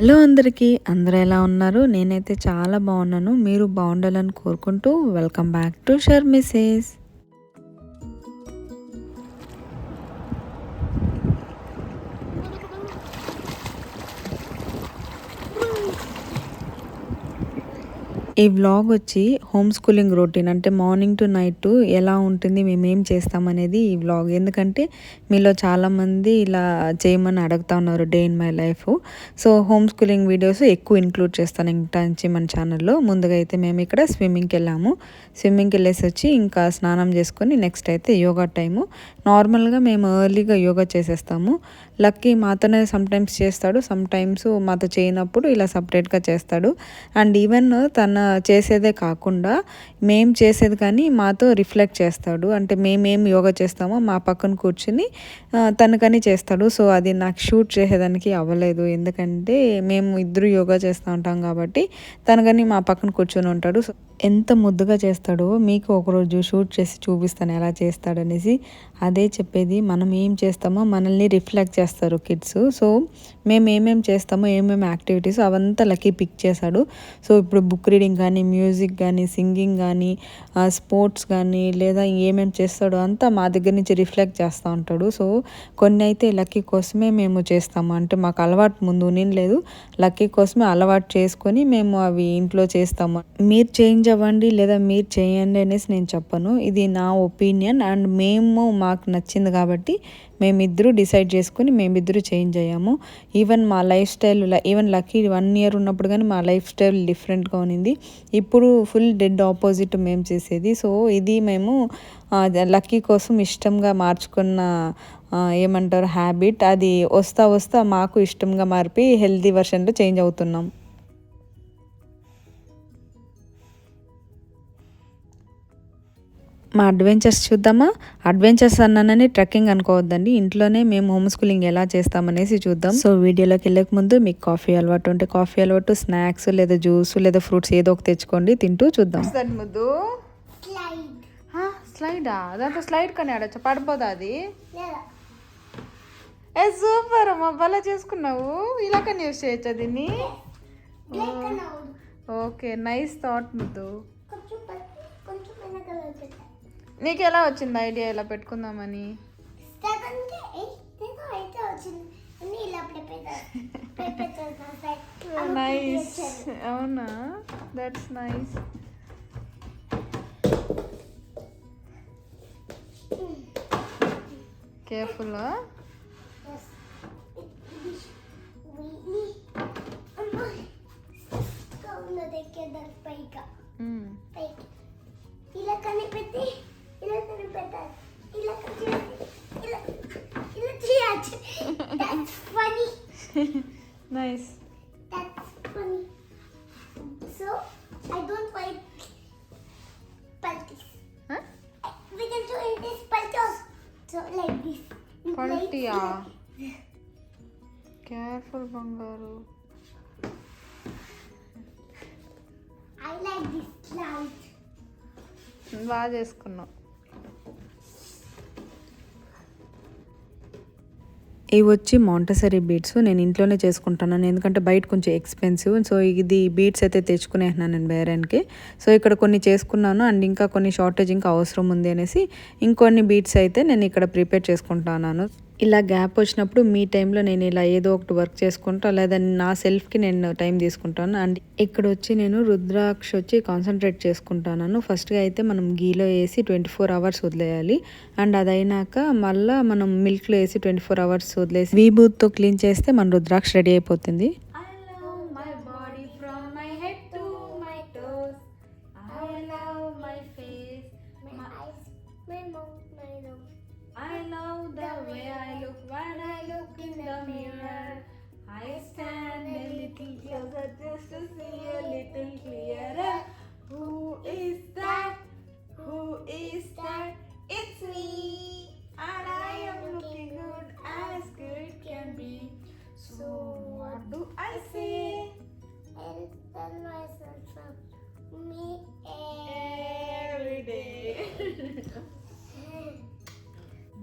Hello అందరికీ, అందరూ ఎలా ఉన్నారు? నేనైతే చాలా బాగున్నాను. మీరు బాగుండాలని కోరుకుంటూ వెల్కమ్ బ్యాక్ టు షర్మిసేస్. ఈ వ్లాగ్ వచ్చి హోమ్ స్కూలింగ్ రొటీన్, అంటే మార్నింగ్ టు నైట్ ఎలా ఉంటుంది, మేమేం చేస్తామనేది ఈ వ్లాగ్. ఎందుకంటే మీలో చాలామంది ఇలా చేయమని అడుగుతా ఉన్నారు day in my life. So home schooling videos ఎక్కువ ఇంక్లూడ్ చేస్తాను ఇంకా నుంచి మన ఛానల్లో. ముందుగా అయితే మేము ఇక్కడ స్విమ్మింగ్కి వెళ్ళాము. స్విమ్మింగ్కి వెళ్ళేసి వచ్చి ఇంకా స్నానం చేసుకొని నెక్స్ట్ అయితే యోగా టైము. నార్మల్గా మేము ఎర్లీగా యోగా చేసేస్తాము. లక్కీ మాతోనే సమ్టైమ్స్ చేస్తాడు, సమ్టైమ్స్ మాతో చేయనప్పుడు ఇలా సపరేట్గా చేస్తాడు. అండ్ ఈవెన్ తన చేసేదే కాకుండా మేము చేసేది కానీ మాతో రిఫ్లెక్ట్ చేస్తాడు. అంటే మేమేం యోగా చేస్తామో మా పక్కన కూర్చుని తనకని చేస్తాడు. సో అది నాకు షూట్ చేసేదానికి అవ్వలేదు, ఎందుకంటే మేము ఇద్దరు యోగా చేస్తూ ఉంటాం కాబట్టి తనకని మా పక్కన కూర్చొని ఉంటాడు. సో ఎంత ముద్దుగా చేస్తాడో మీకు ఒకరోజు షూట్ చేసి చూపిస్తాను ఎలా చేస్తాడనేసి. అదే చెప్పేది, మనం ఏం చేస్తామో మనల్ని రిఫ్లెక్ట్ చేస్తారు కిడ్స్. సో మేము ఏమేమి చేస్తామో ఏమేమి యాక్టివిటీస్ అవంతా లక్కీ పిక్ చేశాడు. సో ఇప్పుడు బుక్ రీడింగ్ కానీ, మ్యూజిక్ కానీ, సింగింగ్ కానీ, స్పోర్ట్స్ కానీ, లేదా ఏమేమి చేస్తాడో అంతా మా దగ్గర నుంచి రిఫ్లెక్ట్ చేస్తూ ఉంటాడు. సో కొన్ని అయితే లక్కీ కోసమే మేము చేస్తాము. అంటే మాకు అలవాటు ముందు లేదు, లక్కీ కోసమే అలవాటు చేసుకొని మేము అవి ఇంట్లో చేస్తాము. మీరు చేంజ్ అవ్వండి లేదా మీరు చేయండి అనేసి నేను చెప్పను, ఇది నా ఒపీనియన్. అండ్ మేము మాకు నచ్చింది కాబట్టి మేమిద్దరూ డిసైడ్ చేసుకుని మేమిద్దరూ చేంజ్ అయ్యాము. ఈవెన్ మా life style, even lucky 1 year ఉన్నప్పుడు కానీ మా లైఫ్ స్టైల్ డిఫరెంట్గా ఉన్నింది. ఇప్పుడు ఫుల్ డెడ్ ఆపోజిట్ మేము చేసేది. సో ఇది మేము లక్కీ కోసం ఇష్టంగా మార్చుకున్న ఏమంటారు హ్యాబిట్. అది వస్తా వస్తా మాకు ఇష్టంగా మారిపోయి హెల్తీ వర్షన్లో చేంజ్ అవుతున్నాం. మా అడ్వెంచర్స్ చూద్దామా? అడ్వెంచర్స్ అన్నానని ట్రెక్కింగ్ అనుకోవద్దండి, ఇంట్లోనే మేము హోమ్ స్కూలింగ్ ఎలా చేస్తామనేసి చూద్దాం. సో వీడియోలోకి వెళ్ళక ముందు మీకు కాఫీ అలవాటు ఉంటే కాఫీ అలవాటు, స్నాక్స్ లేదా జ్యూస్ లేదా ఫ్రూట్స్ ఏదో ఒక తెచ్చుకోండి, తింటూ చూద్దాం. ముద్దు స్లైడా? దాంట్లో స్లైడ్ కానీ ఆడచ్చా? పడిపోదా అది? ఏ సూపర్ అమ్మా, భలే చేసుకున్నావు. ఇలా కానీ యూస్ చేయొచ్చా దీన్ని? ఓకే, నైస్ థాట్ ముద్దు. నీకు ఎలా వచ్చింది ఐడియా ఇలా పెట్టుకుందామని? నైస్, అవునా? That's nice. కేర్ఫుల్. ఇలా కనిపెట్టి ఇలా కనిపెట్టాలి, ఇలా ఇలా ఇలా చేయాలి. That's funny. Nice. That's funny. So I don't like paltis. Huh? We can do it this paltos. So like this. Paltiya. Careful, Bangaru. I like this slide. బాగా చేసుకున్నాం. ఇవి వచ్చి మాంటెసరీ బీడ్స్. నేను ఇంట్లోనే చేసుకుంటాను, ఎందుకంటే బయట కొంచెం ఎక్స్పెన్సివ్. సో ఇది బీడ్స్ అయితే తెచ్చుకునేస్తున్నాను నేను బేరానికి. సో ఇక్కడ కొన్ని చేసుకున్నాను అండ్ ఇంకా కొన్ని షార్టేజ్ ఇంకా అవసరం ఉంది అనేసి ఇంకొన్ని బీడ్స్ అయితే నేను ఇక్కడ ప్రిపేర్ చేసుకుంటున్నాను. ఇలా గ్యాప్ వచ్చినప్పుడు మీ టైంలో నేను ఇలా ఏదో ఒకటి వర్క్ చేసుకుంటా, లేదా నా సెల్ఫ్కి నేను టైం తీసుకుంటాను. అండ్ ఇక్కడ వచ్చి నేను రుద్రాక్ష వచ్చి కాన్సన్ట్రేట్ చేసుకుంటాను. ఫస్ట్గా అయితే మనం గీలో వేసి 24 hours వదిలేయాలి. అండ్ అదైనాక మళ్ళీ మనం మిల్క్లో వేసి 24 hours వదిలేసి వీబూత్తో క్లీన్ చేస్తే మన రుద్రాక్ష రెడీ అయిపోతుంది. I love the way I look when I look in the mirror. I stand a little closer just to see a little clearer. Who is that? Who is that? It's me. And I am looking good as good can be. So what do I say? I'll tell myself me every day.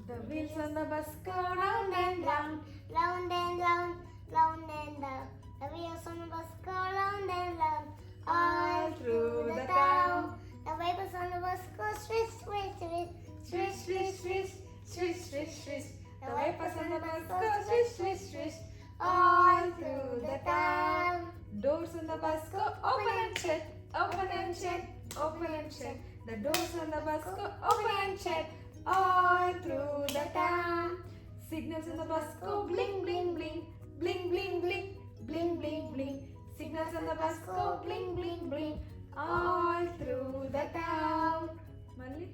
The wheels on the bus go round and round, round and round, round and round. The wheels on the bus go round and round, all through the town. The vapors on the bus go swish, swish, swish, swish, swish, swish, swish, swish, swish. The vapors on the bus go swish, swish, swish, all through the town. Doors on the bus go open and shut, open and shut, open and shut. The doors on the bus go open and shut, all through the town. Signals on the bus go bling, bling, bling, bling, bling, bling, bling, bling, bling. Signals on the bus go bling, bling, bling, all through the town. Malli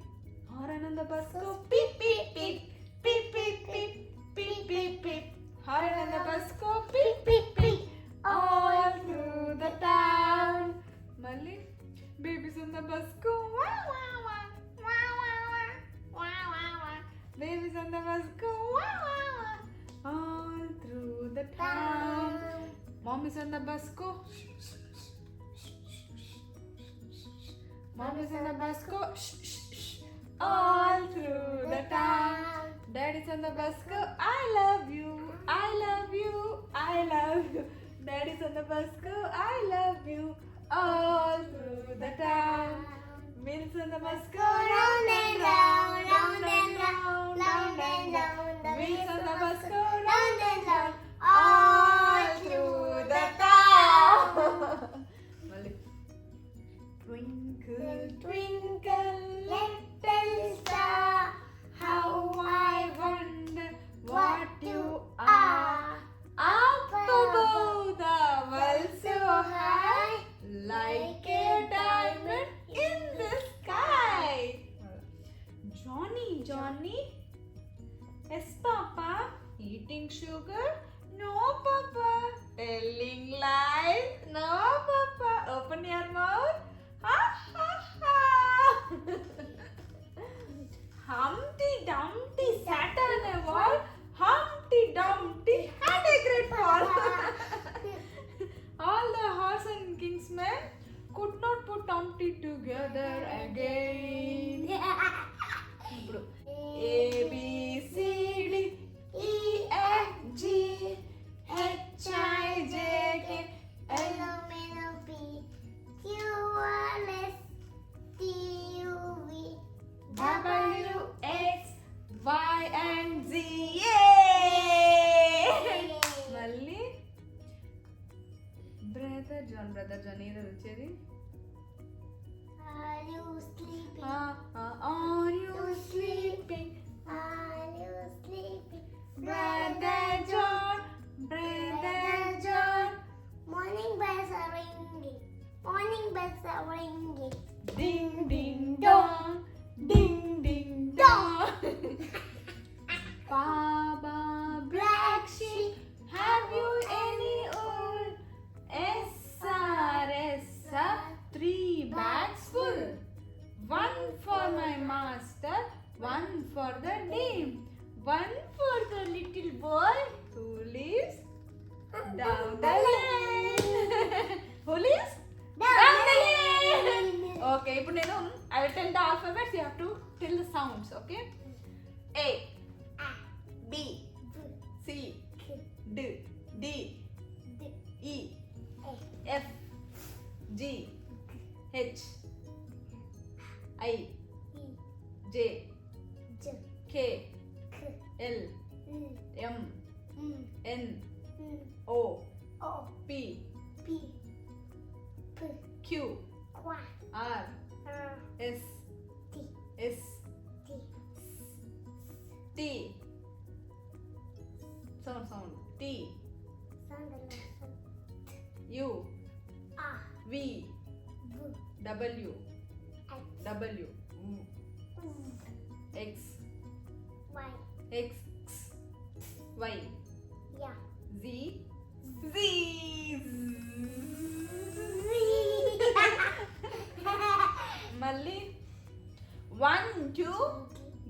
horn on the bus go beep, beep, beep, beep, beep, beep, beep, beep, beep. Horn on the bus go beep, beep, beep, all through the town. Malli babies on the bus go wah, wah, wah, wah, wah, wah, wah, wah, wah. Babies on the bus go wah, wah, wah, all through the town. Mommies on the bus go Mommies on the bus go all through the town. Daddies on the bus go I love you, I love you, I love you. Daddies on the bus go I love you, all through the town. Wheels on the bus go round and round, round and round, round and round. Wheels on the bus go round and round, all through the town. Twinkle, twinkle, little star, how I wonder what you are. Up above the world so high, like a diamond in the sky. Johnny, Johnny, yes Papa. Eating sugar? No Papa. Telling lies? No Papa. Open your mouth. Ha ha ha. Humpty Dumpty sat on a wall. Humpty Dumpty had a great fall. All the horse and king's men could not put Humpty together again. ఇప్పుడు A B C D E F G H I J K L L M N O P Q R S T U V W X Y and Z. Yay! మళ్ళీ brother John ఏదో వచ్చేది. Are you sleeping? Are you sleeping? Are you sleeping? Brother John, Brother John. Morning bells are ringing. Morning bells are ringing. Ding ding dong, ding ding dong. Baba Black Sheep, have you any wool? SR, 3 bags full. One for my master, one for the dame, one for the little boy who lives down the lane. Who lives? Down the lane. Okay, ఇప్పుడు నేను I will tell the alphabets, you have to tell the sounds, okay? A, B, C, D, D, E, F, G, H, I, J, K, L, M, N, O, P, Q, R, S, S, T, sound, T, U, V, W, X, X, Y, Z, Z. మళ్ళీ 1, 2,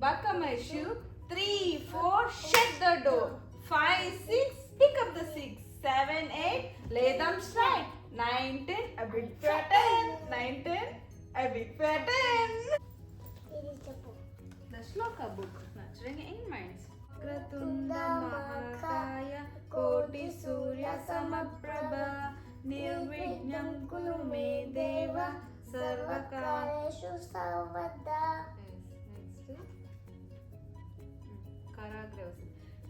buckle my shoe. 3, 4, shut the door. 5, 6, pick up the 6. 7, 8, lay them straight. 9, 10, a big fat 10. 9, 10, a big fat 10. It is the book. The Shloka book, Nurturing in Minds. वक्रतुण्ड महाकाय कोटिसूर्यसमप्रभ निर्विघ्नं कुरु मे देव सर्वकार्येषु सर्वदा.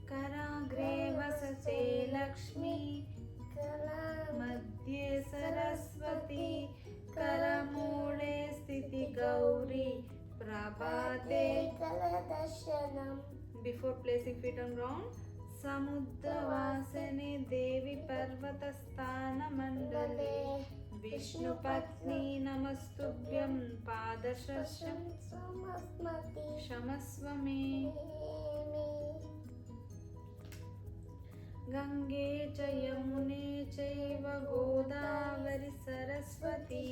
कराग्रे वसते लक्ष्मी मध्ये सरस्वती करमूले स्थिति गौरी प्रभाते कलदर्शनम्. Before placing feet on ground, समुद्रवासिने देवी पर्वतस्थानमण्डले विष्णुपत्नी नमस्तुभ्यं पादशस्यं क्षमस्व मे. गंगे च यमुने चैव गोदावरी सरस्वती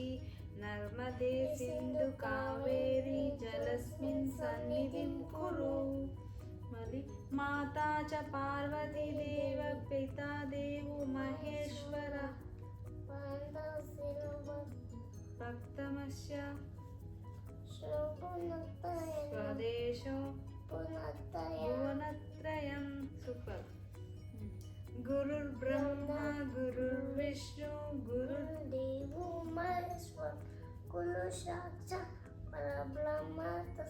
नर्मदे सिंधु कावेरी जलस्मिन् सन्निधिं कुरु. माता च पार्वती देव पिता देवो महेश्वर भक्तमस्य स्वदेशो भुवनत्रयं. सुपर. गुरुर्ब्रह्मा गुरुर्विष्णु गुरुर्देवो महेश्वर गुरु साक्षात् परब्रह्म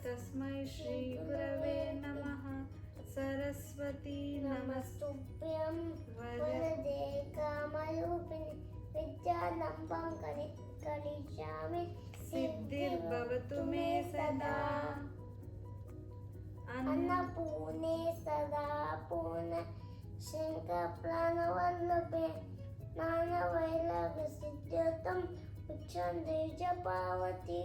तस्मै श्री गुरवे नमः. सरस्वती नमस्तुभ्यं वरदे कामरूपिणि विद्यारम्भं करिष्यामि सिद्धिर्भवतु मे सदा. अन्नपूर्णे सदा पूर्ण शङ्करप्राणवल्लभे ज्ञानवैराग्यसिद्ध्यर्थम् उच्यन्ते च पार्वती.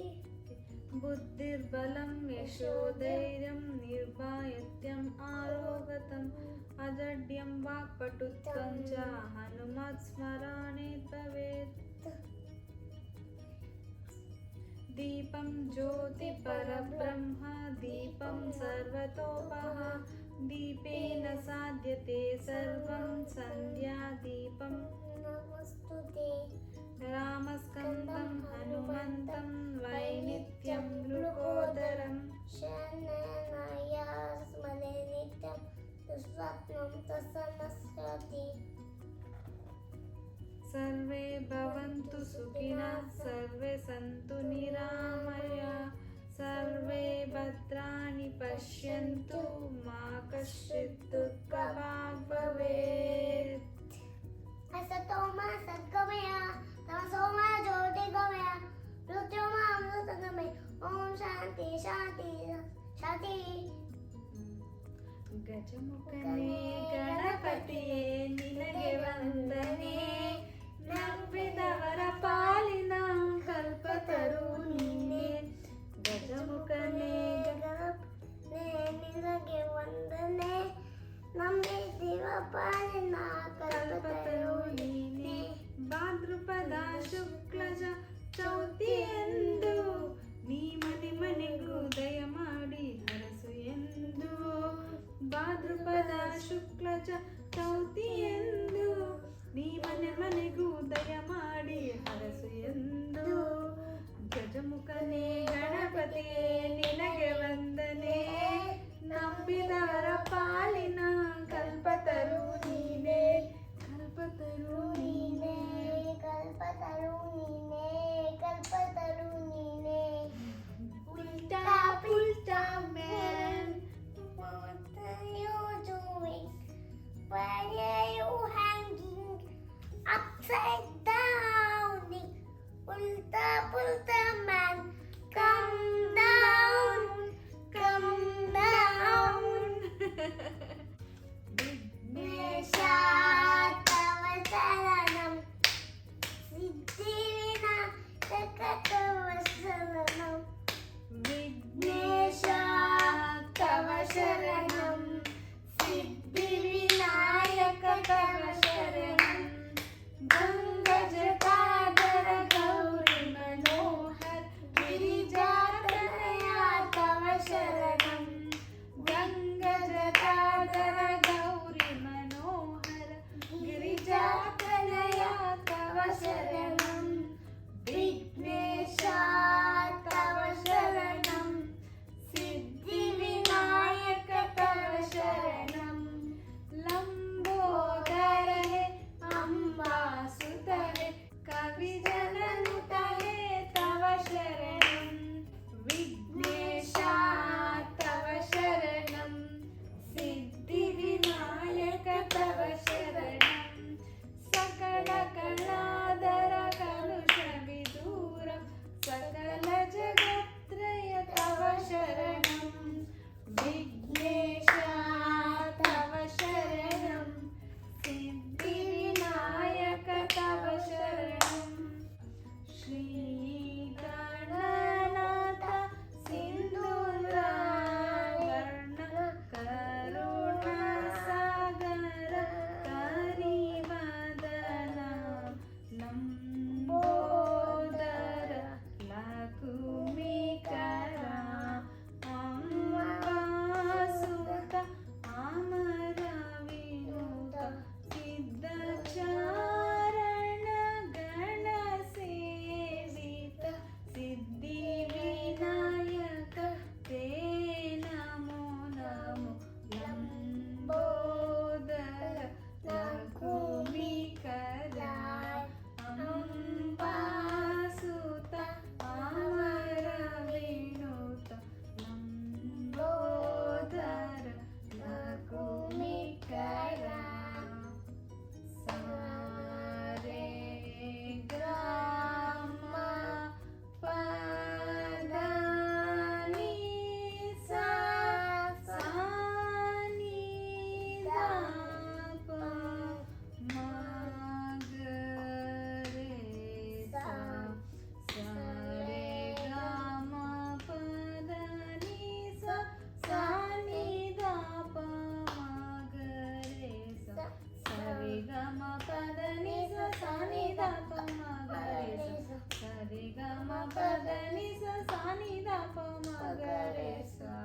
बुद्धिर्बलं यशोधैर्यं निर्भयत्यम् आरोगतम् अजड्यं वाक्पटुत्वं च हनुमत्स्मरणे भवेत्. दीपं ज्योति परब्रह्म दीपं सर्वतोपः दीपेन साध्यते सर्वं संध्यादीपं नमस्तुते. रामस्कन्दं हनुमन्तं वैनित्यं मृगोदरं शरणया स्मरे नित्यं दुःस्वप्नं तस्सनस्यति. सर्वे भवन्तु सुखिनः सर्वे सन्तु निरामया सर्वे भद्राणि पश्यन्तु मा कश्चित् दुःखभाग् भवेत्. असतो मा सद्गमय तमसो मा ज्योतिर्गमय मृत्योर्मा अमृतगमय. ओम शांति शांति शांति. गजमुखने गणपतिये निनगे ವಂದನೆ ನಂಬಿದವರ ಪಾಲಿನ ಕಲ್ಪತರು ನೀನೆ. ಗಜಮುಖನೆ ಗಣಪತಿಯೇ ನಿನಗೆ ವಂದನೆ ನಂಬಿದವರ ಪಾಲಿನ ಕಲ್ಪತರು ನೀನೆ. ಭಾದ್ರಪದ ಶುಕ್ಲ ಚೌತಿಯಂದು ನೀ ಮನೆ ಮನೆಗೂ ದಯ ಮಾಡಿ ಹರಸು ಎಂದು. ಭಾದ್ರಪದ ಶುಕ್ಲ ಚೌತಿಯಂದು ನೀ ಮನೆ ಮನೆಗೂ ದಯ ಮಾಡಿ ಹರಸು ಎಂದು. ಗಜಮುಖನೇ ಗಣಪತಿಯೇ ನಿನಗೆ ವಂದನೆ ನಂಬಿದವರ ಪಾಲಿನ ಕಲ್ಪತರು ನೀನೆ. ಕಲ್ಪತರು ನೀನೆ ಕಲ್ಪತರು ನೀನೆ ಕಲ್ಪತರು ನೀನೆ. ಉಲ್ಟಾ ಪುಲ್ಟಾ man, what are you doing? Why are you hanging upside down? Ulta pulta man, come down, come down. Vignesha tava saranam siddhivinaayaka tava saranam. Vignesha tava saranam siddhivinaayaka tava saranam. Gangajatadara gauri manohara pa da ni sa sa ni da pa ma ga re sa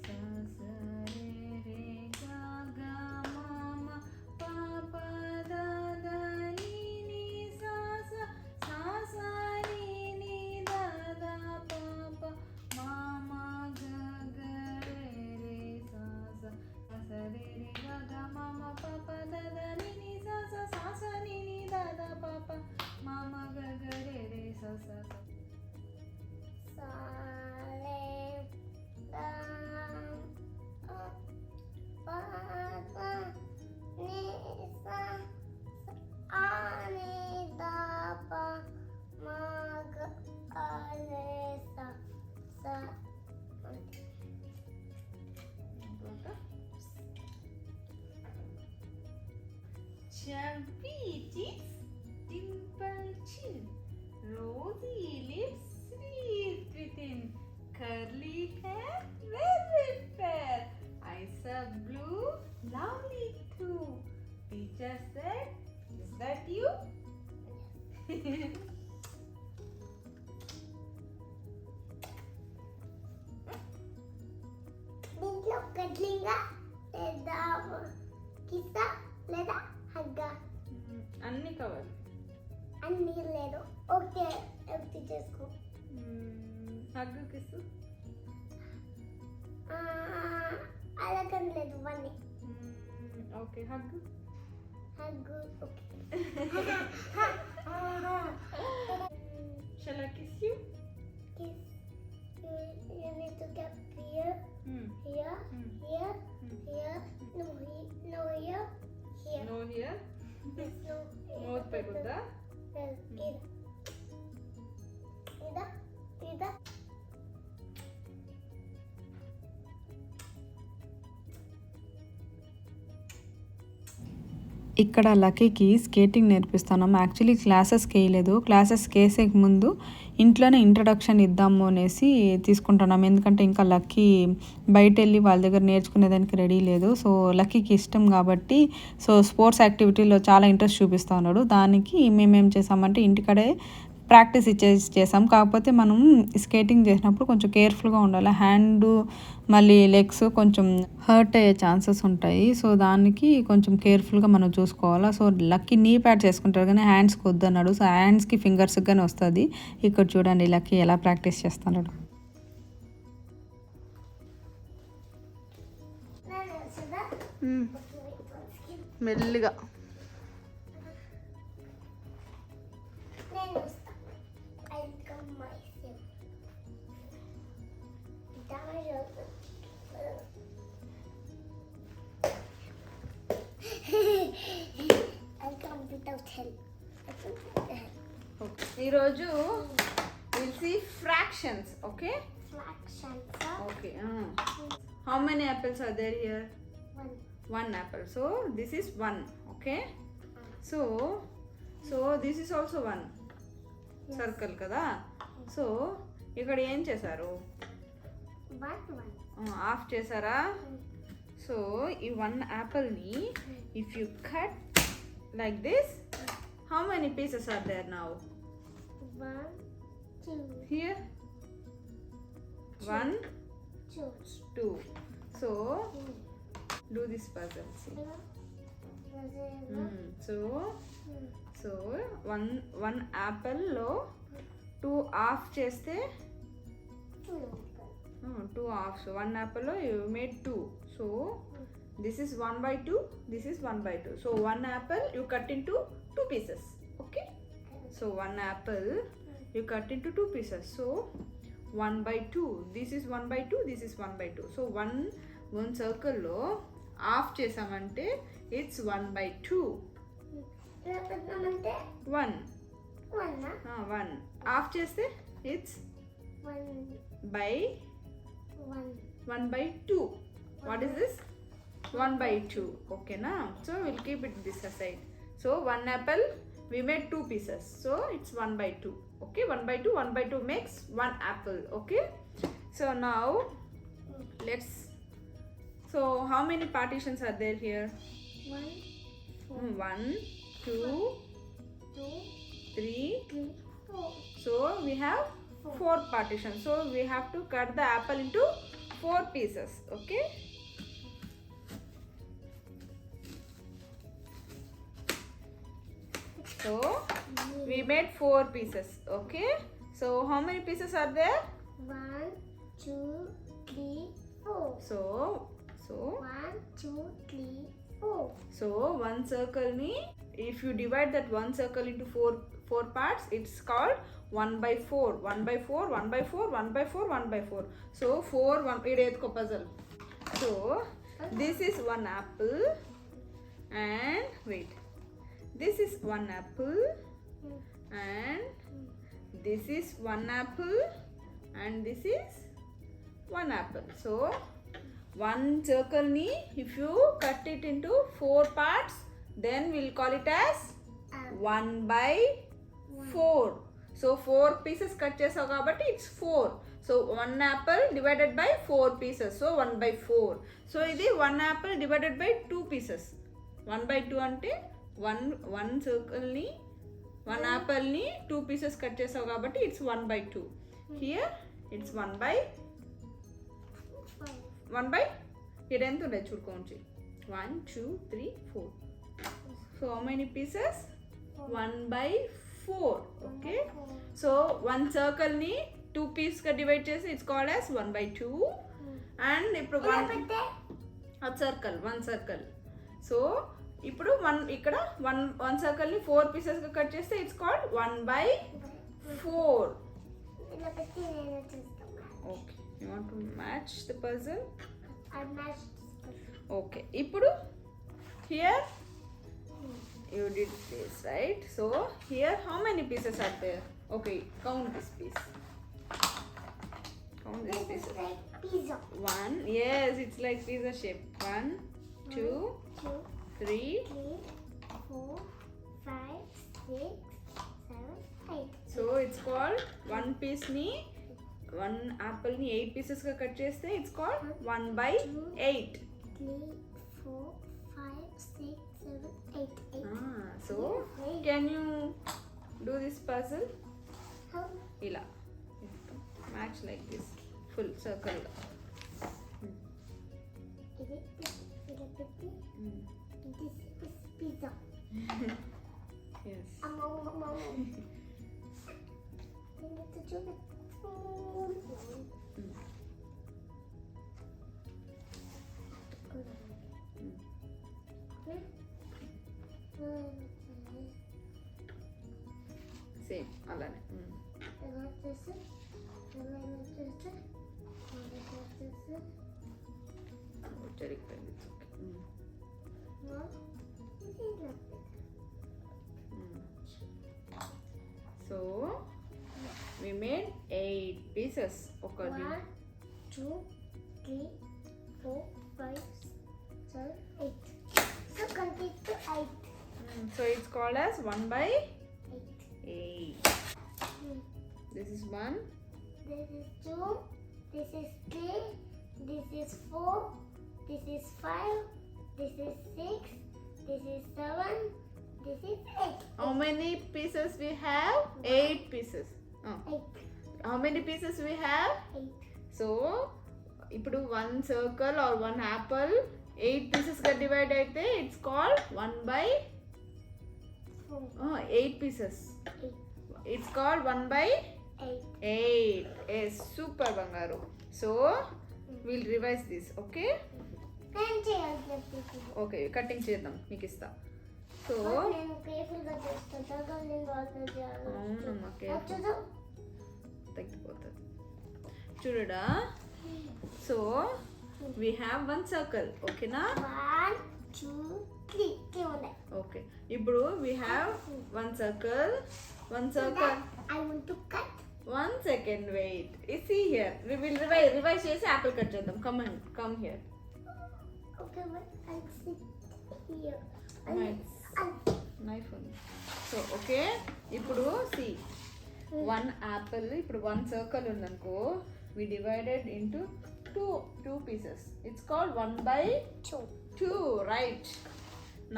sa sa re re ga ga ma ma pa pa da da ni ni sa sa sa sa ni ni da da pa pa ma ma ga ga re re sa sa sa sa re re ga ga ma ma pa pa da da ni ni sa sa sa sa ni ni da da pa pa ma ma ga ga re re sa sa sa Sa re ga pa da ni sa a ni da pa ma ga re sa sa. Chubby cheeks, dimple chin, rosy lips, sweet within, curly hair, velvet fair, eyes are blue, lovely too. Teacher said, is that you? దీంట్లో కట్లింగా లేదా కిస్సా లేదా హగ్గా అన్ని కావాలి. అన్ని లేదు. Okay ఒకటి చేసుకో. Hug kiss అలాగని లేదు వన్ని. Okay hug hug okay. Shall I kiss you? Kiss. You need to get here, here, here, here. No, no here, here. No here. Yes, no. Mouth pe kuda. Ida, ida. ఇక్కడ లక్కీకి skating నేర్పిస్తున్నాం. Actually క్లాసెస్కి వేయలేదు. క్లాసెస్కి వేసే ముందు ఇంట్లోనే introduction ఇద్దాము అనేసి తీసుకుంటున్నాం. ఎందుకంటే ఇంకా లక్కీ బయట వెళ్ళి వాళ్ళ దగ్గర నేర్చుకునేదానికి రెడీ లేదు. సో లక్కీకి ఇష్టం కాబట్టి సో స్పోర్ట్స్ యాక్టివిటీలో చాలా ఇంట్రెస్ట్ చూపిస్తూ ఉన్నాడు. దానికి మేమేం చేసామంటే ఇంటికడే ప్రాక్టీస్ చేసాం. కాకపోతే మనం స్కేటింగ్ చేసినప్పుడు కొంచెం కేర్ఫుల్గా ఉండాలి. హ్యాండ్ మళ్ళీ లెగ్స్ కొంచెం హర్ట్ అయ్యే ఛాన్సెస్ ఉంటాయి. సో దానికి కొంచెం కేర్ఫుల్గా మనం చూసుకోవాలా. సో లక్కీ నీ ప్యాడ్ చేసుకుంటారు కానీ హ్యాండ్స్కి వద్దన్నాడు. సో హ్యాండ్స్కి ఫింగర్స్కి కానీ వస్తుంది. ఇక్కడ చూడండి లక్కీ ఎలా ప్రాక్టీస్ చేస్తున్నాడు. మెల్లిగా ఈరోజు will see fractions. Okay okay how many apples are there here? One apple. So this is 1. Okay, so this is also 1 circle kada. So ఇక్కడ ఏం చేశారు? ఆఫ్ చేశారా? సో ఈ 1 apple ని if you cut like this, how many pieces are there now? 1, 2. Here 1, 2. So do this puzzle. See. So one apple లో 2 of చేస్తే 2 halves. 1 apple లో you made 2. So this is 1/2. This is 1/2. So 1 apple you cut into 2 pieces. Okay. So 1 apple you cut into 2 pieces. So 1/2. This is 1/2. This is 1/2. So one circle లో of చేసామంటే it's 1/2. 1 of చేస్తే it's 1/2. What is this? 1/2. ఓకేనా? So will keep it this aside. So 1 apple we made 2 pieces. So it's 1/2. Okay, 1/2. 1/2 makes 1 apple. Okay. So now let's. So how many partitions are there here? 1, 2, 3. So we have 4 partitions. So we have to cut the apple into 4 pieces. Okay. So we made 4 pieces. Okay. So how many pieces are there? 1, 2, 3, 4. So 1, 2, 3, 4. So one circle ni, if you divide that one circle into four parts, it's called 1 by 4. 1 by 4, 1 by 4, 1 by 4, 1 by 4. So 4, 1, idetko puzzle. So this is one apple, and wait, this is one apple, and this is one apple, and this is one apple. So one circle ni, if you cut it into 4 parts, then we'll call it as 1 by 4. So 4 pieces cut chesavu kabatti it's 4. So 1 apple divided by 4 pieces. So 1 by 4. So idi 1 apple divided by 2 pieces. 1 by 2 ante one circle ni, 1 apple ni 2 pieces cut chesavu kabatti it's 1 by 2. Here it's 1 by 1 by here ఎంత ఉండే చూడుకోండి 1 2 3 4. So how many pieces? 1 by 4. Okay. So one circle ni 2 pieces గా divide చేసి it's called as 1 by 2. And ఇప్పుడు one circle. So ఇప్పుడు ఇక్కడ one circle ni 4 pieces గా cut చేస్తే it's called 1 by 4. ఇలా పెట్టి నేను చేస్తాను. Okay. You want to match the puzzle? I matched. Okay. ఇప్పుడు here you did this, right? So here how many pieces are there? Okay, count this piece. Count this This piece. is like pizza. 1. Yes, it's like pizza shape. 1 2 2, 3 3, 4, 5, 6, 7, 8. So it's called one piece ni, one apple ni 8 pieces ga cut cheste it's called 1 by 8. 3, 4, 5, 6, 7, 8. 8. So can you do this puzzle? How? Ila match like this full circle. This is pizza. Yes. Same alane. జరిగిపోయింది. So we made 8 pieces. Okay. 1, 2, 3, 4, 5, 7, 8. So complete to 8. So it's called as 1 by 8. 8. This is 1. This is 2. This is 3. This is 4. This is 5. This is 6. This is 7. This is 8. How many pieces we have? 8 pieces. Oh. 8. How many pieces we have? 8. So ఇప్పుడు one circle or one apple 8 pieces గా divide అయితే it's called 1 by 8 pieces. 8. It's called 1 by 8. 8. Yes, super బంగారు. So we'll revise this. Okay. నేను చేయాలి. Okay, cutting చేద్దాం మీకు ఇస్తా. So నేను కేర్ఫుల్గా చేస్తాను. నేను బాగా చేయాలి. అవునమ్మా చూద్దాం. తగ్గిపోతుంది చూడడా. So we have one circle. ఓకేనా? 1, 2, 3. 3 ఉన్నాయి. ఓకే. ఇప్పుడు we have one circle. I want to cut. 1 second, wait. See here. We will revise చేసి యాపిల్ కట్ చేద్దాం. Come here. Okay, but I'll sit here. Knife ఉంది. So okay. ఇప్పుడు see. One apple. ఇప్పుడు one circle ఉందనుకో. We divided into two pieces. It's called 1 by 2. Right.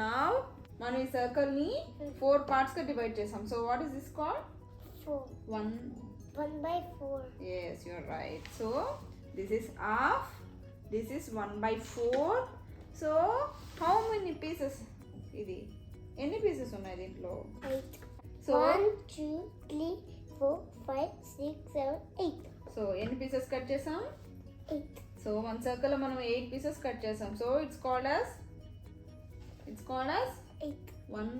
Now మనం ఈ circle ని 4 parts గా డివైడ్ చేసాం. So what is this called? 4. 1 1/4. Yes, you're right. So this is half. This is 1/4. So how many pieces? ఇది ఎన్ని pieces ఉన్నాయి దీంట్లో? 8. So 1, 2, 3, 4, 5, 6, 7, 8. So ఎన్ని పీసెస్ కట్ చేసాం? 8. సో వన్ సర్కిల్ లో మనం 8 పీసెస్ కట్ చేసాం. So it's called as 8. 1.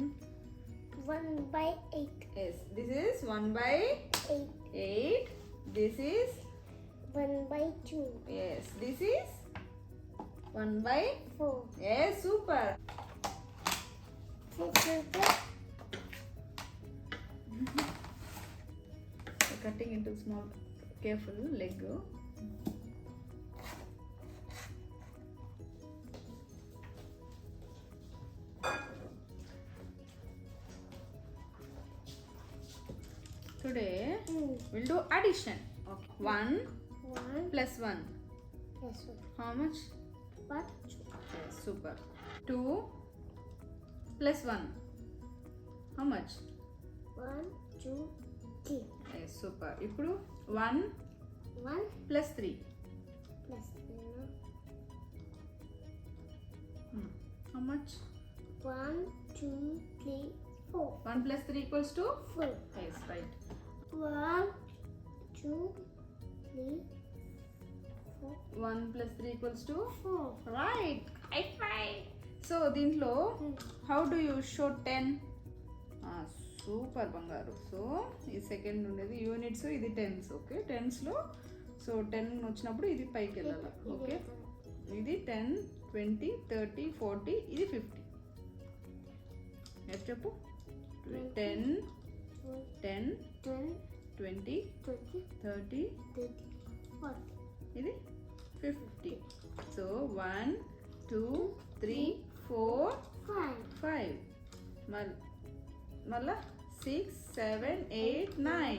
1/8. Yes, this is 1/8. 8. This is 1/2. yes. This is 1/4. 4. Yes, super. Cutting into small, careful leg. Today we'll do addition. Okay. 1 1 plus 1. plus 1. How much? 1, 2. Yes, super. 2 plus 1. How much? 1, 2, 3. Yes, super. ఇప్పుడు 1 1 plus 3. plus 0. How much? 1, 2, 3, 4. 1 plus 3 equals to? 4. Yes, right. 1, 2, 3, 4. 1 plus 3 equals to? 4. Right. Right. So దీంట్లో how do you show 10? Super బంగారు. So ఈ second ఉండేది units, ఇది tens. Okay, టెన్స్లో so 10 వచ్చినప్పుడు ఇది పైకి వెళ్ళాలి. ఓకే, ఇది 10, 20, 30, 40, ఇది 50. చెప్పు. 10, 10, 20, 30, 40. ఇది 50. సో 1, 2, 3, 4, 5. మళ్ళా 6, 7, 8, 9,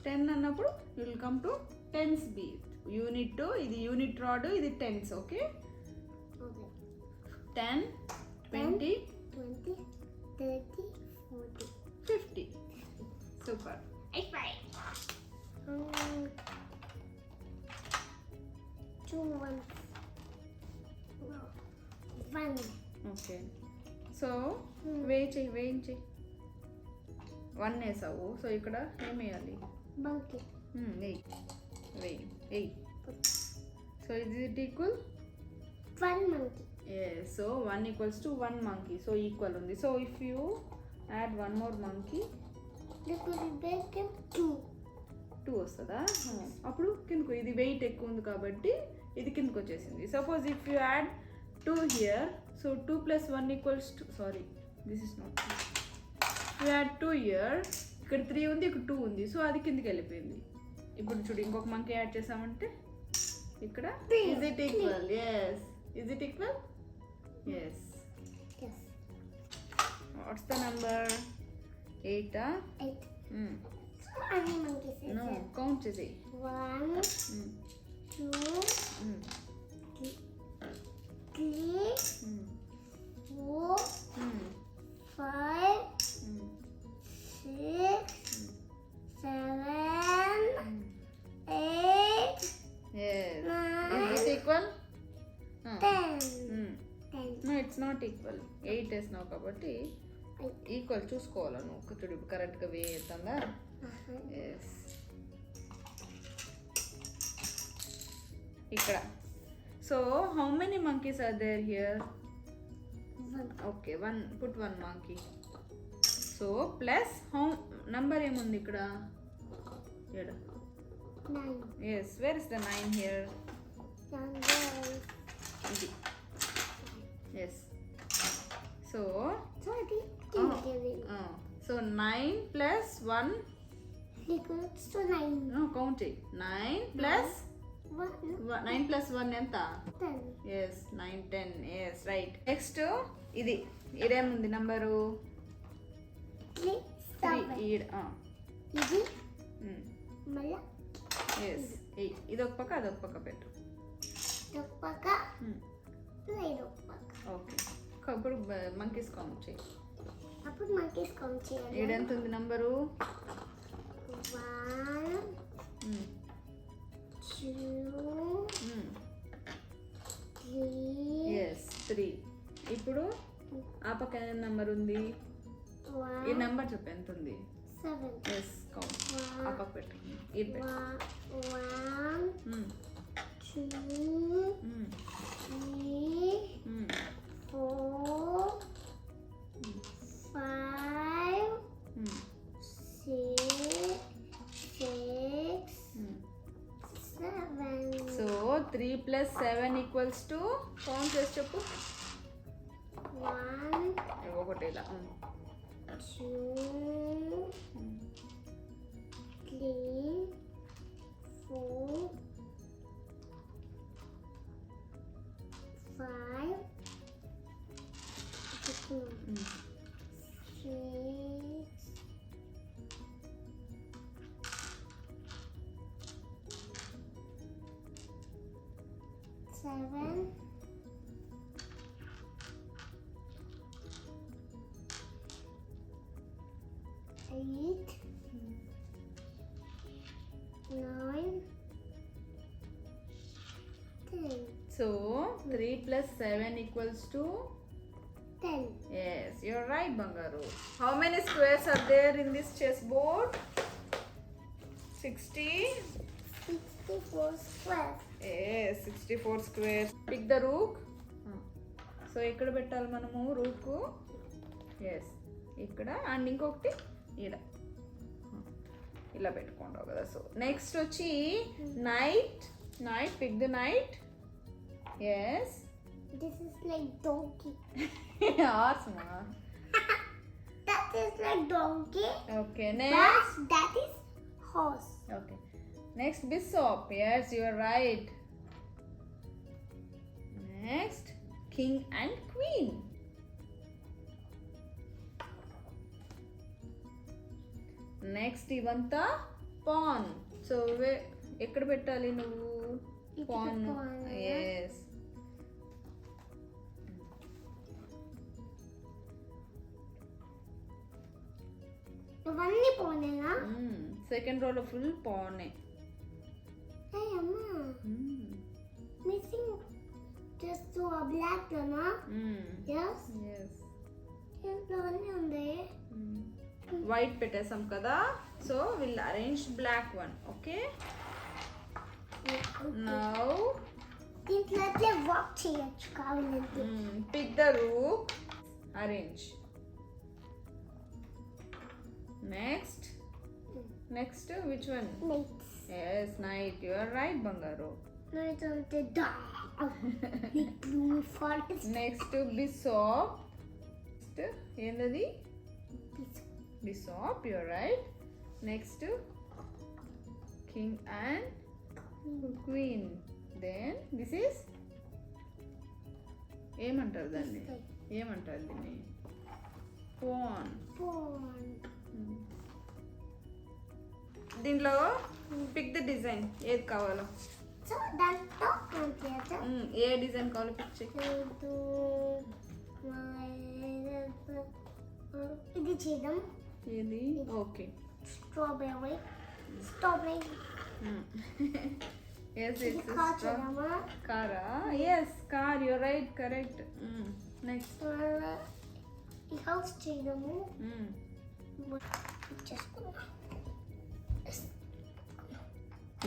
10 అన్నప్పుడు you will come to tens beat. Unit 2, ఇది యూనిట్ రాడ్, ఇది tens. Okay, 10, 20, 20, 30, 40. 50. Super. 2 1. 1. Okay, so వేయించి 1 వేసావు. సో ఇక్కడ ఏం వేయాలి? Monkey. వెయ్యి. సో ఇది equal 1 monkey. So 1 equals to 1 monkey. So equal ఉంది. So if you add 1 more monkey, This will become 2. 2 వస్తుందా? అప్పుడు కిందకు, ఇది వెయిట్ ఎక్కువ ఉంది కాబట్టి ఇది కిందకు వచ్చేసింది. Suppose if you add 2 here, so 2 plus 1 equals to, sorry this is not, you add 2 here, ఇక్కడ 3 ఉంది, ఇక్కడ 2 ఉంది. సో అది కిందకి వెళ్ళిపోయింది. ఇప్పుడు చూడు, ఇంకొక మంకీ యాడ్ చేసామంటే ఇక్కడ is it equal? Yes. Is it equal? Yes. Yes. What's the number? 8. 8. So many monkeys is no, there? Count చేసేయి. 1, 2, 3, 4, 5, 6, 7, 8, Yes. 9, Is it equal? 10. 10. No, it's not equal. 8 వేసినావు కాబట్టి ఈక్వల్ చూసుకోవాలి నువ్వు. చూడు కరెక్ట్గా వేస్తుందా? ఎస్. ఇక్కడ. So how many monkeys are there here? 1. Okay, 1. Put 1 monkey. So plus how number ఏముంది ఇక్కడ? 7. 9. Yes. Where is the 9 here? Number. ఇది. Yes. So Sorry. So 9 plus 1, Equals to 9. Count చేయి. 9 plus 9 plus 1 ఎంత? 10. Yes, 9, 10. Yes, right. Next ఇది ఇదేముంది number? 3, 7. ఇది మళ్ళా yes. ఇది ఒక పక్క, అదొక పక్క పెట్టు. ఒక పక్క లేదు ఒక పక్క. ఓకే, ఇప్పుడు మంకీస్ కౌంట్ చేయి. అప్పుడు మంకీస్ కౌంట్ చేయాలి. ఈడెంత ఉంది నంబరు? 1, ఏ నెంబర్ ఉంది? One. ఈ నెంబర్ చెప్పు ఎంత ఉంది? 7. Yes count. ఆ పక్క పెట్టు. ఇది పెట్టు. 1, 2, 3, 4, 5, 6, 7. సో 3 + 7 = కౌంట్ చేసి చెప్పు. 1, ఒకటి ఇలా. 2, 3, 4, 5, 6, 7, 8, 9, 10. So 3 + 7 = 10. yes, you're right, Bangaru. How many squares are there in this chessboard? 60. 64 squares. Yes, 64 squares. Pick the rook. So ఎక్కడ పెట్టాలి మనము రూకు? ఎస్ ఇక్కడ అండ్ ఇంకొకటి ఈడ ఇలా పెట్టుకుంటావు కదా. సో నెక్స్ట్ వచ్చి knight. Knight, pick the knight. Yes This is like donkey. Horse మా. That is like donkey. Okay But next. that is horse. Okay next bishop. yes, you are right. Next king and queen. Next ఇవంతా pawn. సో ఎక్కడ పెట్టాలి నువ్వు ఇక్కడ pawn? pawn. Yes ఇవన్నీ పోనేనా? Second రోలో ఫుల్ పానే. Hey అమ్మా, missing just to a black one, huh? Yes? Yes ఇంట్లో అన్నీ ఉంది. వైట్ పెట్టేసాం కదా. So will arrange black one. Okay now దీంట్లో అట్లే వాక్ చేయొచ్చు కావాలంటే. Pick the rook. Arrange. Next which one? Knights. Yes knight. You are right బంగారు. Knights అంటే blue forest. Next bishop. ఏంటది? Bishop. You are right. Next king and queen. Then this is ఏమంటారు దాన్ని? ఏమంటారు దీన్ని? పాన్. Pawn. దీంట్లో pick the design ఏది కావాలో. సో దాంతో అంతే. ఏ డిజైన్ కావాలో పిక్ చేయి. ఇది చేద్దాం. ఏది? Okay strawberry. ఎస్ ఇది కార్ చేద్దామా? కారా? Yes car. You right, correct. Next ఈ హౌస్ చేయడము. చేసుకుందాం.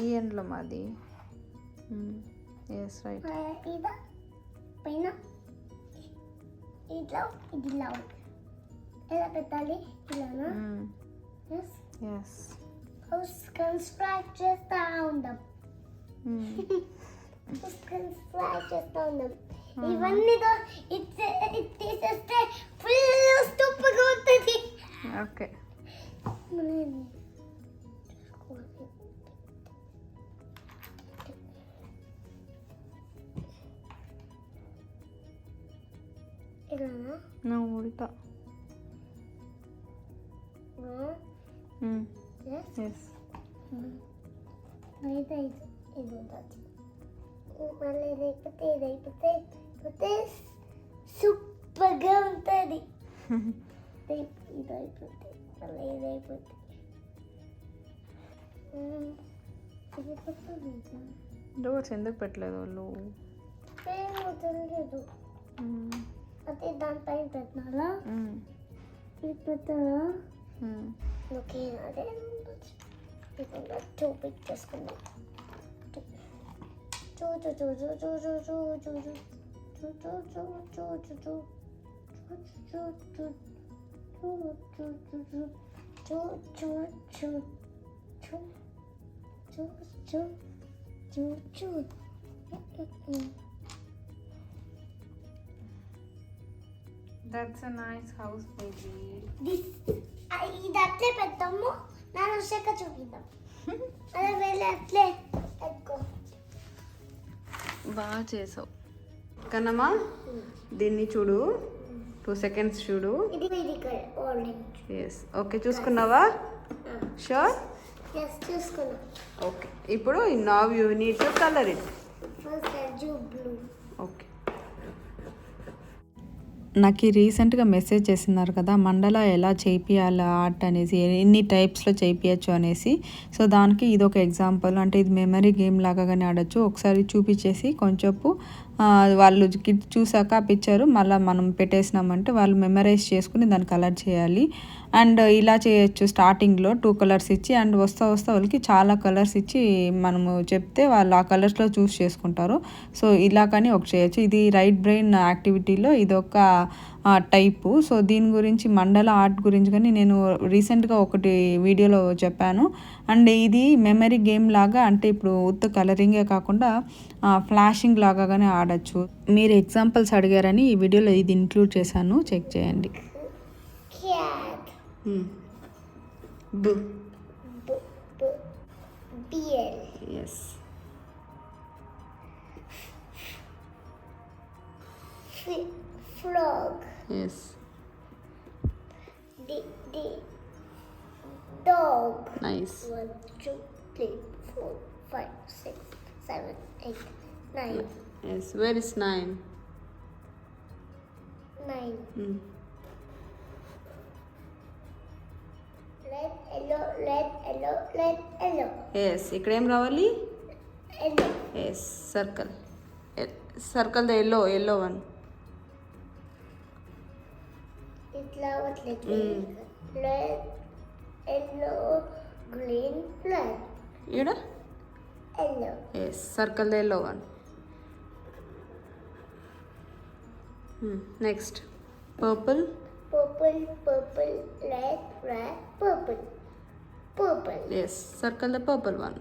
ఈ ఎండ్లో మాది. Yes right. ఇదా పైన ఇట్లా ఇది ఇలా ఎలా పెట్టాలి? ఇలానా? ఎస్. ఎస్ హౌస్ కన్స్ట్రక్ట్ చేస్తా ఉందాం. హౌస్ కన్స్ట్రక్ట్ చేస్తా ఉందాం. ఇవన్నీ ఇది తీసేస్తే ఫుల్ స్టూప్గా ఉంటుంది. ఓకే ఇలానా? నా ఉల్టా. ఎస్. ఎస్ అయితే ఇది ఉంటుంది. మళ్ళీ ఇదైపోతే సూపర్గా ఉంటుంది. ఇది అయిపోతే మళ్ళీ ఇది అయిపోతే ఇది పెట్టలేదు. డోర్స్ ఎందుకు పెట్టలేదు వాళ్ళు? ఏమో తెలియదు. అదే దానిపైన పెట్టినారా ఇది పెట్టారా ఓకే అదే ఇప్పుడు చూపిక్ చేసుకుందాం చూ చూ చూ చూ చూ చూ చూ చూ చూ చూ చూ చూ చూ That's a nice house, baby. ఇది అట్లే పెడతాము నాన్న వచ్చాక చూపిద్దాం అదే వెళ్ళి అట్లే పెట్టుకో బాగా చేసావు కన్నమ్మా. దీన్ని చూడు 2 seconds చూడు. ఇది ఇక్కడ ఆరెంజ్ ఎస్ ఓకే చూసుకున్నావా? షూర్ ఎస్ చూసుకున్నా. ఓకే ఇప్పుడు now you need to colour it. First blue. Okay నాకు రీసెంట్గా మెసేజ్ చేస్తున్నారు కదా మండల ఎలా చేపియాలి ఆర్ట్ అనేసి, ఎన్ని టైప్స్లో చేయించచ్చు అనేసి. సో దానికి ఇది ఒక ఎగ్జాంపుల్. అంటే ఇది మెమరీ గేమ్ లాగా కానీ ఆడచ్చు. ఒకసారి చూపించేసి కొంచెంపు వాళ్ళు కిడ్స్ చూసాక ఆ పిక్చర్ మళ్ళీ మనం పెట్టేసినామంటే వాళ్ళు మెమరైజ్ చేసుకుని దాన్ని కలర్ చేయాలి. అండ్ ఇలా చేయొచ్చు. స్టార్టింగ్లో 2 కలర్స్ ఇచ్చి అండ్ వస్తా వాళ్ళకి చాలా కలర్స్ ఇచ్చి మనము చెప్తే వాళ్ళు ఆ కలర్స్లో చూస్ చేసుకుంటారు. సో ఇలా కానీ ఒక చేయొచ్చు. ఇది రైట్ బ్రెయిన్ యాక్టివిటీలో ఇది ఒక టైపు. సో దీని గురించి మండల ఆర్ట్ గురించి కానీ నేను రీసెంట్గా ఒకటి వీడియోలో చెప్పాను. అండ్ ఇది మెమరీ గేమ్ లాగా, అంటే ఇప్పుడు ఉత్త కలరింగే కాకుండా ఫ్లాషింగ్ లాగా కానీ ఆడచ్చు. మీరు ఎగ్జాంపుల్స్ అడిగారని ఈ వీడియోలో ఇది ఇంక్లూడ్ చేశాను, చెక్ చేయండి. Yes frog. Yes. The dog. Nice. 1, 2, 3, 4, 5, 6, 7, 8, 9. Yes. Where is 9? 9. Red, yellow, red, yellow, red, yellow. Yes. ఇక్కడ ఏం రావాలి? Yellow. Yes. Circle. Circle the yellow one. ఇట్లా వట్లేదు. Red, yellow, green, black. ఈడ? Yellow. Yes. Circle the yellow one. Next. Purple. Purple, purple, red, red, purple. Purple. Yes. Circle the purple one.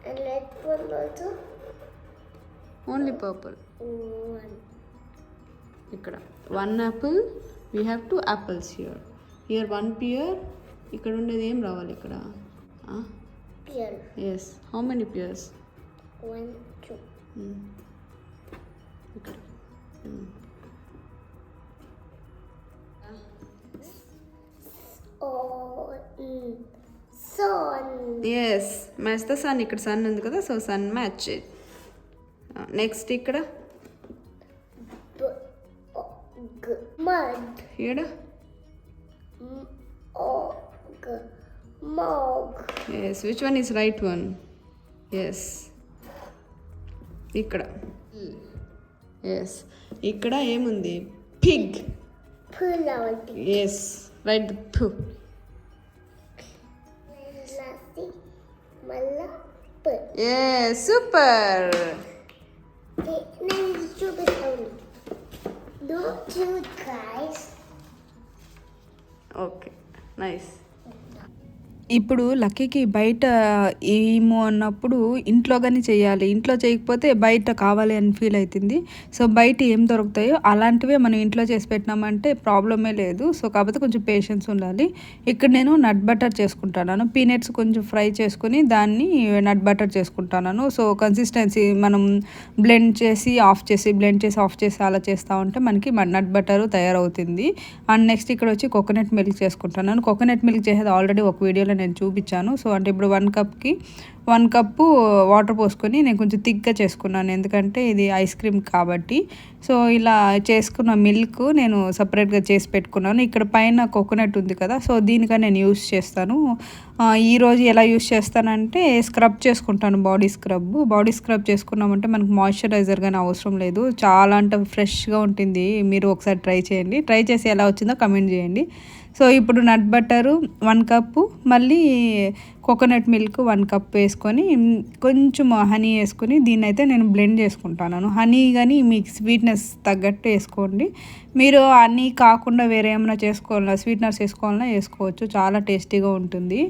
And red one also. Only purple. 1. ఇక్కడ 1 apple. We have 2 apples here. Here 1 pear. ఇక్కడ ఉండేది ఏం రావాలి ఇక్కడ? Pear. Yes. How many pears? 1, 2. ఇక్కడ. Sun. Yes. Match the sun. ఇక్కడ sun ఉంది కదా, so sun match it. Next ఇక్కడ Mud. ఈడ Mog. yes, which one is right one? yes, ఇక్కడ yes, ఇక్కడ ఏముంది? pig. Pullawati. yes, right the poo. Lasti. Malla. Put. yes, super. నేను చూపిస్తాను. Don't you guys? Okay nice. ఇప్పుడు లక్కీకి బయట ఏమో అన్నప్పుడు ఇంట్లో కానీ చేయాలి, ఇంట్లో చేయకపోతే బయట కావాలి అని ఫీల్ అవుతుంది. సో బయట ఏం దొరుకుతాయో అలాంటివే మనం ఇంట్లో చేసి పెట్టినామంటే ప్రాబ్లమే లేదు. సో కాకపోతే కొంచెం పేషెన్స్ ఉండాలి. ఇక్కడ నేను నట్ బటర్ చేసుకుంటున్నాను. పీనట్స్ కొంచెం ఫ్రై చేసుకుని దాన్ని నట్ బటర్ చేసుకుంటున్నాను. సో కన్సిస్టెన్సీ మనం బ్లెండ్ చేసి ఆఫ్ చేసి బ్లెండ్ చేసి ఆఫ్ చేసి అలా చేస్తూ ఉంటే మనకి నట్ బటర్ తయారవుతుంది. అండ్ నెక్స్ట్ ఇక్కడ వచ్చి కోకోనట్ మిల్క్ చేసుకుంటున్నాను. కోకోనట్ మిల్క్ చేసేది ఆల్రెడీ ఒక వీడియోలో నేను చూపించాను. సో అంటే ఇప్పుడు 1 కప్కి 1 కప్పు వాటర్ పోసుకొని నేను కొంచెం థిక్గా చేసుకున్నాను, ఎందుకంటే ఇది ఐస్ క్రీమ్ కాబట్టి. సో ఇలా చేసుకున్న మిల్క్ నేను సపరేట్గా చేసి పెట్టుకున్నాను. ఇక్కడ పైన కోకోనట్ ఉంది కదా, సో దీనిగా నేను యూస్ చేస్తాను. ఈరోజు ఎలా యూస్ చేస్తానంటే స్క్రబ్ చేసుకుంటాను, బాడీ స్క్రబ్ చేసుకున్నామంటే మనకు మాయిశ్చరైజర్ కానీ అవసరం లేదు, చాలా అంటే ఫ్రెష్గా ఉంటుంది. మీరు ఒకసారి ట్రై చేయండి, ట్రై చేసి ఎలా వచ్చిందో కమెంట్ చేయండి. సో ఇప్పుడు నట్ బటరు 1 కప్పు, మళ్ళీ కోకోనట్ మిల్క్ 1 కప్ వేసుకొని కొంచెం హనీ వేసుకొని దీన్ని అయితే నేను బ్లెండ్ చేసుకుంటాను. హనీ కానీ మీకు స్వీట్నెస్ తగ్గట్టు వేసుకోండి. మీరు హనీ కాకుండా వేరే ఏమైనా చేసుకోవాలన్నా, స్వీట్నర్స్ వేసుకోవాలన్నా వేసుకోవచ్చు, చాలా టేస్టీగా ఉంటుంది.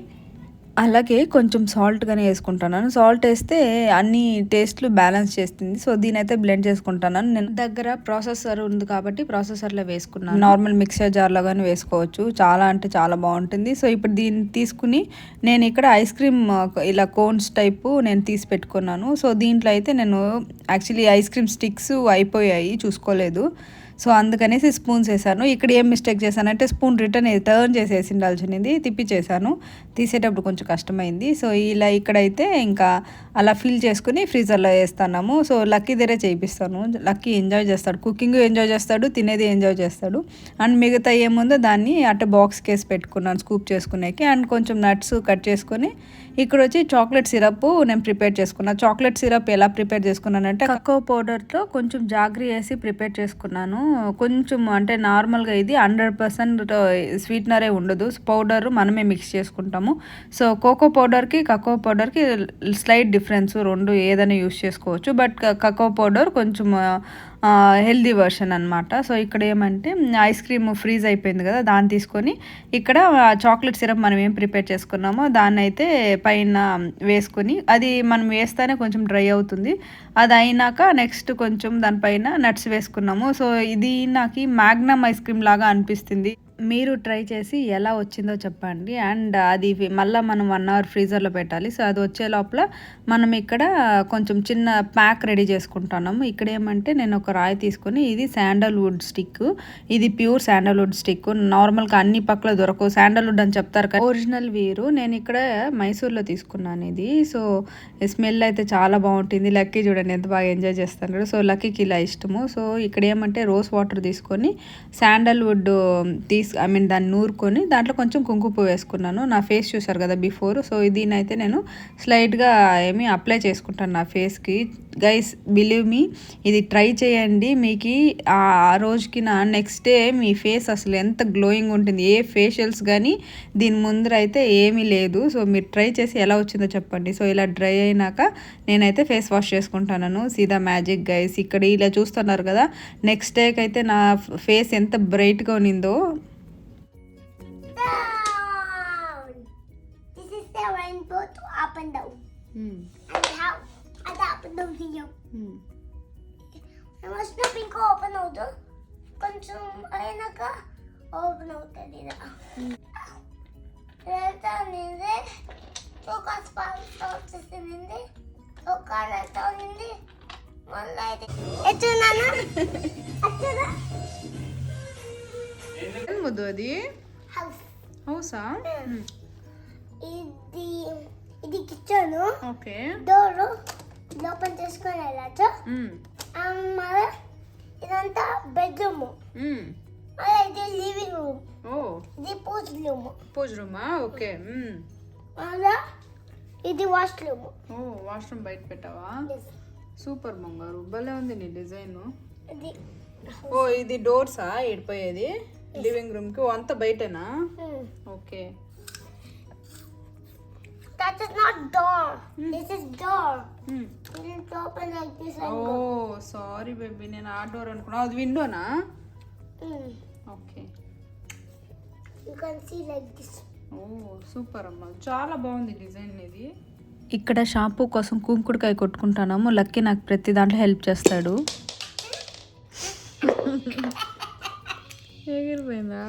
అలాగే కొంచెం సాల్ట్ గానే వేసుకుంటున్నాను, సాల్ట్ వేస్తే అన్ని టేస్ట్లు బ్యాలెన్స్ చేస్తుంది. సో దీని అయితే బ్లెండ్ చేసుకుంటున్నాను. నేను దగ్గర ప్రాసెసర్ ఉంది కాబట్టి ప్రాసెసర్లో వేసుకున్నాను, నార్మల్ మిక్సర్ జార్లో కానీ వేసుకోవచ్చు, చాలా అంటే చాలా బాగుంటుంది. సో ఇప్పుడు దీన్ని తీసుకుని నేను ఇక్కడ ఐస్ క్రీమ్ ఇలా కోన్స్ టైపు నేను తీసి పెట్టుకున్నాను. సో దీంట్లో అయితే నేను యాక్చువల్లీ ఐస్ క్రీమ్ స్టిక్స్ అయిపోయాయి, చూసుకోలేదు. సో అందుకనేసి స్పూన్స్ వేసాను. ఇక్కడ ఏం మిస్టేక్ చేశానంటే స్పూన్ టర్న్ చేసేసి ఉండాల్సింది, తిప్పిచేసాను, తీసేటప్పుడు కొంచెం కష్టమైంది. సో ఇలా ఇక్కడైతే ఇంకా అలా ఫిల్ చేసుకుని ఫ్రీజర్లో వేస్తున్నాము. సో లక్కీ దగ్గరే చేయిస్తాను, లక్కీ ఎంజాయ్ చేస్తాడు, కుకింగ్ ఎంజాయ్ చేస్తాడు, తినేది ఎంజాయ్ చేస్తాడు. అండ్ మిగతా ఏముందో దాన్ని అట్టే బాక్స్కి వేసి పెట్టుకున్నాను స్కూప్ చేసుకునేకి. అండ్ కొంచెం నట్స్ కట్ చేసుకొని ఇక్కడ వచ్చి చాక్లెట్ సిరప్ నేను ప్రిపేర్ చేసుకున్నాను. చాక్లెట్ సిరప్ ఎలా ప్రిపేర్ చేసుకున్నానంటే కకో పౌడర్తో కొంచెం జాగ్రీ వేసి ప్రిపేర్ చేసుకున్నాను. కొంచెం అంటే నార్మల్గా ఇది 100% స్వీట్నరే ఉండదు, పౌడర్ మనమే మిక్స్ చేసుకుంటాము. సో కోకో పౌడర్కి కకో పౌడర్కి స్లైట్ డిఫరెన్స్, రెండు ఏదైనా యూస్ చేసుకోవచ్చు. బట్ కకో పౌడర్ కొంచెం హెల్దీ వర్షన్ అనమాట. సో ఇక్కడ ఏమంటే ఐస్ క్రీమ్ ఫ్రీజ్ అయిపోయింది కదా, దాన్ని తీసుకొని ఇక్కడ చాక్లెట్ సిరప్ మనం ఏం ప్రిపేర్ చేసుకున్నామో దాన్ని అయితే పైన వేసుకొని, అది మనం వేస్తేనే కొంచెం డ్రై అవుతుంది, అది అయినాక నెక్స్ట్ కొంచెం దానిపైన నట్స్ వేసుకున్నాము. సో ఇది నాకు మ్యాగ్నమ్ ఐస్ క్రీమ్ లాగా అనిపిస్తుంది. మీరు ట్రై చేసి ఎలా వచ్చిందో చెప్పండి. అండ్ అది మళ్ళీ మనం 1 అవర్ ఫ్రీజర్లో పెట్టాలి. సో అది వచ్చే లోపల మనం ఇక్కడ కొంచెం చిన్న ప్యాక్ రెడీ చేసుకుంటున్నాము. ఇక్కడ ఏమంటే నేను ఒక రాయి తీసుకొని, ఇది శాండల్వుడ్ స్టిక్, ఇది ప్యూర్ శాండల్వుడ్ స్టిక్, నార్మల్గా అన్ని పక్కల దొరకవు, శాండల్వుడ్ అని చెప్తారు కదా, ఒరిజినల్ వేరు. నేను ఇక్కడ మైసూర్లో తీసుకున్నాను ఇది. సో స్మెల్ అయితే చాలా బాగుంటుంది. లక్కీ చూడండి ఎంత బాగా ఎంజాయ్ చేస్తాను. సో లక్కీకి ఇలా ఇష్టము. సో ఇక్కడ ఏమంటే రోజ్ వాటర్ తీసుకొని శాండల్వుడ్ దాన్ని నూరుకొని దాంట్లో కొంచెం కుంకుమ పువ్వు వేసుకున్నాను. నా ఫేస్ చూసారు కదా బిఫోర్. సో దీనైతే నేను స్లైట్గా అప్లై చేసుకుంటాను నా ఫేస్కి. గైస్ బిలీవ్ మీ, ఇది ట్రై చేయండి, మీకు ఆ రోజుకి నెక్స్ట్ డే మీ ఫేస్ అసలు ఎంత గ్లోయింగ్ ఉంటుంది. ఏ ఫేషియల్స్ కానీ దీని ముందర అయితే ఏమీ లేదు. సో మీరు ట్రై చేసి ఎలా వచ్చిందో చెప్పండి. సో ఇలా డ్రై అయినాక నేనైతే ఫేస్ వాష్ చేసుకుంటాను. సీదా మ్యాజిక్ గైస్, ఇక్కడ ఇలా చూస్తున్నారు కదా, నెక్స్ట్ డేకి అయితే నా ఫేస్ ఎంత బ్రైట్గా ఉన్నిందో. This is the rainbow to up and down. And how అది up and down here. First pink open అవుతుంది, కొంచెం అయినాక ఓపెన్ అవుతుంది. వెళ్తానింది ఒక స్పాన్స్ వచ్చేసింది, ఒక వెళ్తా ఉంది, మళ్ళీ అయితే ఎత్తున్నాను అచ్చదా ముద్దు అది హౌస్. హౌసా? ఇది ఇది కిచెన్, ఓకే, డోర్ ఓపెన్ చేసుకొని వెళ్ళచ్చు. మళ్ళీ ఇదంతా బెడ్రూమ్, మళ్ళీ ఇది లివింగ్ రూమ్, ఇది పూజ రూమా? ఓకే. మళ్ళీ ఇది వాష్రూమ్. వాష్రూమ్ బయట పెట్టావా? సూపర్ బంగారు, భలే ఉంది నీ డిజైన్. ఇది డోర్సా ఇడిపోయేది లివింగ్ రూమ్ కి? అంతా బయటనా? Okay. That is not door. This is door. You need to open like this and go. Oh, sorry baby, నేను ఆ డోర్ అనుకున్నా. అది విండోనా? Okay. You can see like this. Super అమ్మా, చాలా బాగుంది డిజైన్ ఇది. ఇక్కడ షాంపూ కోసం కుంకుడుకాయ కొట్టుకుంటాము. లక్కీ నాకు ప్రతి దాంట్లో హెల్ప్ చేస్తాడు. ఎగిరిపోయిందా?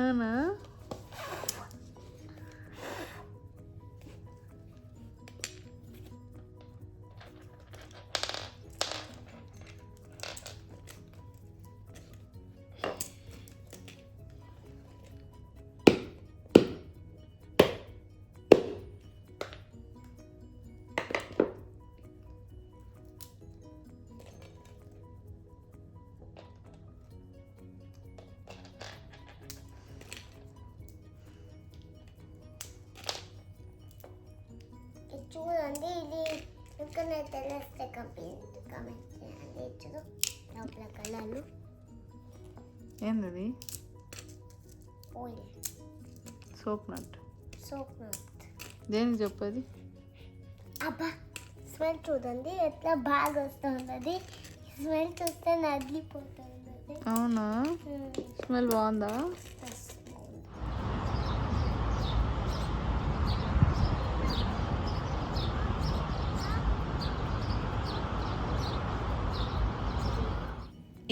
అవునా? మీకన్నా తెలిస్తే కామెంట్ చేయండి. చూడు లోపల కలర్లు ఏంది ఆయిల్ సోప్ నట్ దేనికి చెప్పది అబ్బా స్మెల్ చూడండి ఎట్లా బాగా వస్తుంది. స్మెల్ చూస్తే నదిలిపోతుంది. అవునా స్మెల్ బాగుందా?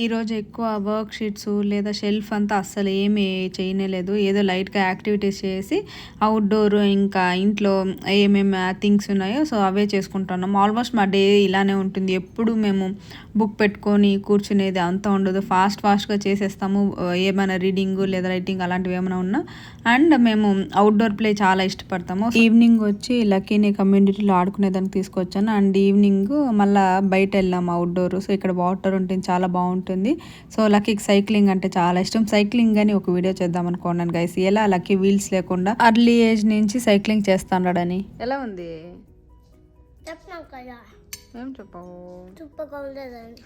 ఈరోజు ఎక్కువ వర్క్ షీట్స్ లేదా షెల్ఫ్ అంతా అస్సలు ఏమి చేయలేదు. ఏదో లైట్గా యాక్టివిటీస్ చేసి అవుట్డోర్ ఇంకా ఇంట్లో ఏమేమి థింగ్స్ ఉన్నాయో సో అవే చేసుకుంటున్నాం. ఆల్మోస్ట్ మా డే ఇలానే ఉంటుంది. ఎప్పుడు మేము బుక్ పెట్టుకొని కూర్చునేది అంతా ఉండదు. ఫాస్ట్గా చేసేస్తాము. ఏమైనా రీడింగ్ లేదా రైటింగ్ అలాంటివి ఏమైనా ఉన్నా. అండ్ మేము అవుట్డోర్ ప్లే చాలా ఇష్టపడతాము. ఈవినింగ్ వచ్చి లక్కీని కమ్యూనిటీలో ఆడుకునేదానికి తీసుకొచ్చాను. అండ్ ఈవినింగ్ మళ్ళీ బయట వెళ్ళాము అవుట్డోర్. సో ఇక్కడ వాటర్ ఉంటుంది, చాలా బాగుంటుంది. సో లక్కీకి సైక్లింగ్ అంటే చాలా ఇష్టం. సైక్లింగ్ అని ఒక వీడియో చేద్దాం అనుకున్నాను గైస్. ఎలా లక్కీ వీల్స్ లేకుండా అర్లీ ఏజ్ నుంచి సైక్లింగ్ చేస్తాడని. ఎలా ఉంది చెప్పినా కదా ఏం చెప్పావు? సూపర్గా ఉండదండి.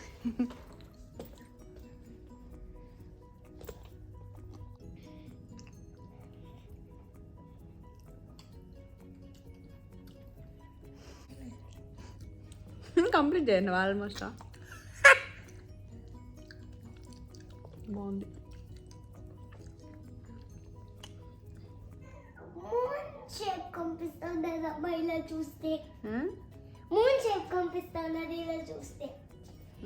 కంప్లీట్ చేయండి ఆల్మోస్ట్. బాగుంది. మూన్ షేప్ కనిపిస్తుంది ఇలా చూస్తే. మూన్ షేప్ కనిపిస్తుంది ఇలా చూస్తే.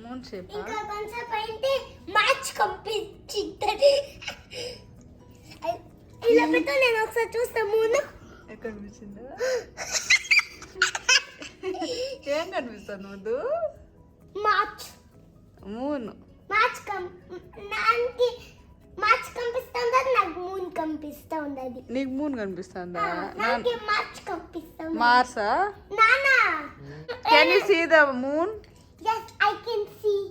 మూన్ షేప్ ఇంకా కొంచెం అయితే మ్యాచ్ కనిపించింది. ఇలా పెట్టా నేను ఒకసారి చూస్తా. మూన్ ఎక్కడ కనిపించిందా? ఏం కనిపిస్తుంది ముందు? మ్యాచ్ మూన్ మ్యాచ్ నాకి మ్యాచ్ కనిపిస్తుందా? నాకు మూన్ కనిపిస్తా ఉన్నది. నీకు మూన్ కనిపిస్తుందా? నాకు మ్యాచ్ కనిపిస్తుంది. మార్సా? నానా can you see the moon? yes I can see.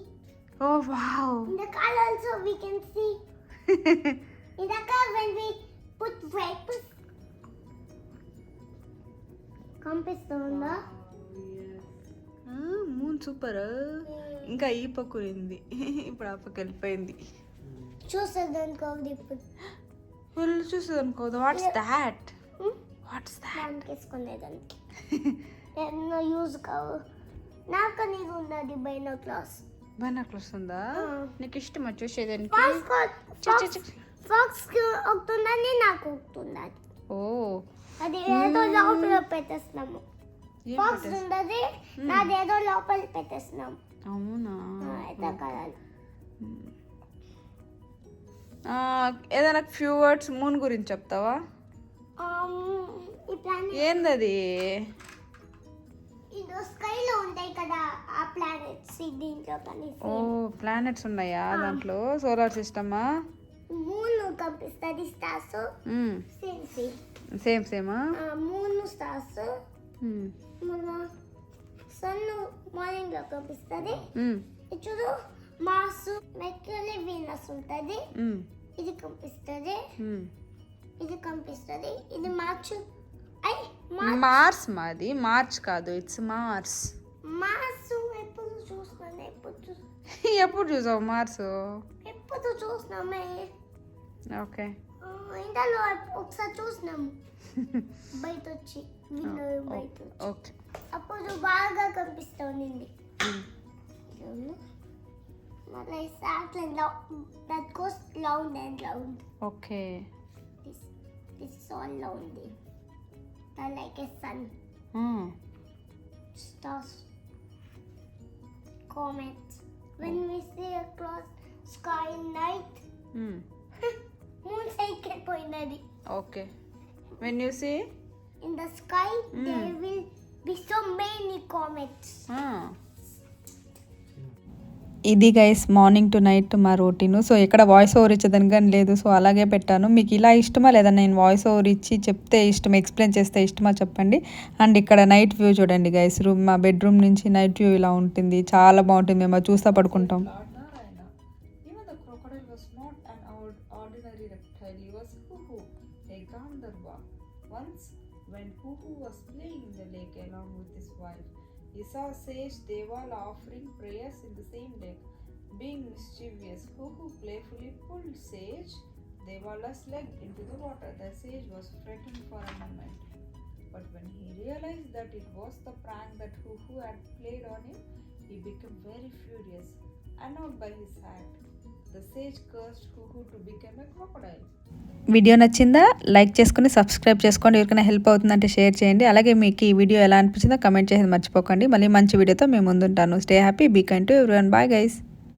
oh wow. In the car also we can see. In the car when we put vapors కనిపిస్తుందా? Moon super. ఇంకా ఈ పక్కనింది, ఇప్పుడు ఆ పక్క వెళ్ళిపోయింది. చూసేదానికి ఇప్పుడు వాళ్ళు చూసేది అనుకోదు. What's that? What's that? దానికి వేసుకునేదానికి ఎన్నో యూజ్ కావు. నాకు నీకు ఉన్నది బైనాక్యులర్స్. బైనాక్యులర్స్ ఉందా? నీకు ఇష్టమా చూసేదానికి? ఫాక్స్ ఒకటి నాకు ఒకటి. ఓ అది ఏదో లోపల పెట్టేస్తున్నాము. ఫాక్స్ ఉండదు, నాది ఏదో లోపల పెట్టేస్తున్నాము. అవునా? అయితే కలర్ ఏదైనా ఫ్యూ వర్డ్స్ మూన్ గురించి చెప్తావా? ఏందది? ఇది స్కైలో ఉంటాయి కదా ఆ ప్లానెట్స్. దీంట్లో కానీ ఓ ప్లానెట్స్ ఉన్నాయా దాంట్లో? సోలార్ సిస్టమా? మూన్ కనిపిస్తుంది, స్టార్స్ సేమా? Moon stars. మన సన్ మార్నింగ్ లో కనిపిస్తుంది. చూడు మార్స్, మెర్క్యూరీ, వీనస్ ఉంటుంది. ఇది కనిపిస్తుంది, ఇది కనిపిస్తుంది. ఇది మార్చ్. మార్స్ మాది మార్చ్ కాదు, ఇట్స్ మార్స్. మార్స్ ఎప్పుడు చూస్తున్నాను. ఎప్పుడు చూసావు మార్స్? ఎప్పుడు చూసినామే. ఓకే ఇంట్లో ఒకసారి చూసినాము బయట వచ్చి. బయట ఓకే అప్పుడు బాగా కనిపిస్తుంది. మళ్ళీ that goes round and round. Okay. This is all round. Like a sun. Stars. Comets. When we see across sky night. Moon cycle poinadi. Okay. When you see in the sky, there will be so many comets. ఇది guys morning to night మా routine. So ఇక్కడ voice over ఇచ్చేదానికి కానీ లేదు, so అలాగే పెట్టాను. మీకు ఇలా ఇష్టమా లేదా నేను వాయిస్ ఓవర్ ఇచ్చి చెప్తే ఇష్టం, ఎక్స్ప్లెయిన్ చేస్తే ఇష్టమా చెప్పండి. అండ్ ఇక్కడ నైట్ వ్యూ చూడండి గైస్. మా బెడ్రూమ్ నుంచి నైట్ వ్యూ ఇలా ఉంటుంది, చాలా బాగుంటుంది. మేము చూస్తా పడుకుంటాం. He saw sage Deval offering prayers in the same lake. Being mischievous, Huhu playfully pulled sage Devala's leg into the water. The sage was frightened for a moment. But when he realized that it was the prank that Huhu had played on him, he became very furious. Annoyed by his act, the sage cursed Huhu to become a crocodile. Video నచ్చిందా? Like చేసుకుని subscribe చేసుకోండి. ఎవరికైనా help అవుతుందంటే share చేయండి. అలాగే మీకు ఈ video ఎలా అనిపించిందో కమెంట్ చేసేది మర్చిపోకండి. మళ్ళీ మంచి వీడియోతో మేము ముందుంటాను. Stay happy, be kind to everyone. Bye guys.